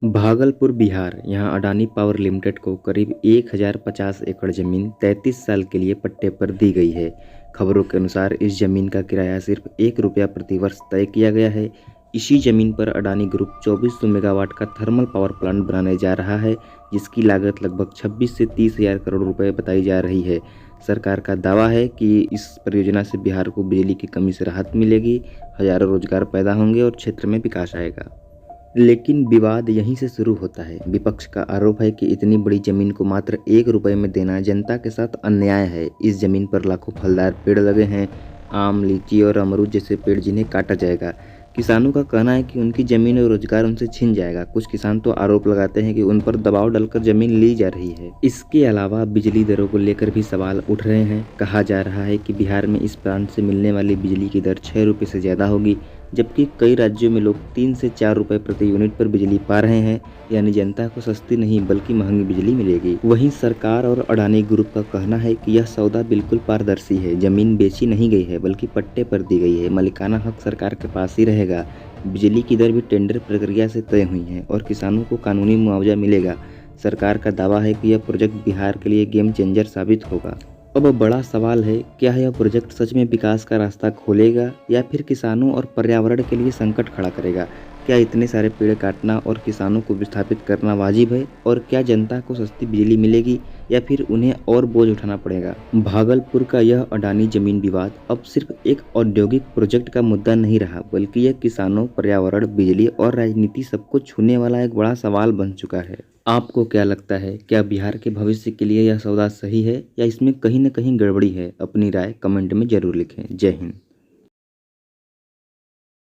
भागलपुर, बिहार। यहाँ Adani power limited को करीब 1050 एकड़ जमीन 33 साल के लिए पट्टे पर दी गई है। खबरों के अनुसार इस जमीन का किराया सिर्फ ₹1 प्रति वर्ष तय किया गया है। इसी जमीन पर अडानी ग्रुप 2400 मेगावाट का थर्मल पावर प्लांट बनाने जा रहा है, जिसकी लागत लगभग 26 से 30 हजार करोड़ रुपए बताई जा रही है। सरकार का दावा है कि इस परियोजना से बिहार को बिजली की कमी से राहत मिलेगी, हजारों रोजगार पैदा होंगे और क्षेत्र में विकास आएगा। लेकिन विवाद यहीं से शुरू होता है। विपक्ष का आरोप है कि इतनी बड़ी जमीन को मात्र ₹1 में देना जनता के साथ अन्याय है। इस जमीन पर लाखों फलदार पेड़ लगे हैं, आम, लीची और अमरूद जैसे पेड़, जिन्हें काटा जाएगा। किसानों का कहना है कि उनकी जमीन और रोजगार उनसे छिन जाएगा। कुछ किसान तो आरोप लगाते हैं कि उन पर दबाव डालकर जमीन ली जा रही है। इसके अलावा बिजली दरों को लेकर भी सवाल उठ रहे हैं। कहा जा रहा है कि बिहार में इस प्लांट से मिलने वाली बिजली की दर ₹6 से ज़्यादा होगी, जबकि कई राज्यों में लोग 3 से ₹4 प्रति यूनिट पर बिजली पा रहे हैं। यानी जनता को सस्ती नहीं बल्कि महंगी बिजली मिलेगी। वहीं सरकार और अडानी ग्रुप का कहना है कि यह सौदा बिल्कुल पारदर्शी है। जमीन बेची नहीं गई है बल्कि पट्टे पर दी गई है। मालिकाना हक सरकार के पास ही रहेगा। बिजली की दर भी टेंडर प्रक्रिया से तय हुई है और किसानों को कानूनी मुआवजा मिलेगा। सरकार का दावा है कि यह प्रोजेक्ट बिहार के लिए गेम चेंजर साबित होगा। अब बड़ा सवाल है, क्या यह प्रोजेक्ट सच में विकास का रास्ता खोलेगा या फिर किसानों और पर्यावरण के लिए संकट खड़ा करेगा? क्या इतने सारे पेड़ काटना और किसानों को विस्थापित करना वाजिब है? और क्या जनता को सस्ती बिजली मिलेगी या फिर उन्हें और बोझ उठाना पड़ेगा? भागलपुर का यह अडानी जमीन विवाद अब सिर्फ एक औद्योगिक प्रोजेक्ट का मुद्दा नहीं रहा, बल्कि यह किसानों, पर्यावरण, बिजली और राजनीति सबको छूने वाला एक बड़ा सवाल बन चुका है। आपको क्या लगता है, क्या बिहार के भविष्य के लिए यह सौदा सही है या इसमें कहीं न कहीं गड़बड़ी है? अपनी राय कमेंट में जरूर लिखें। जय हिंद।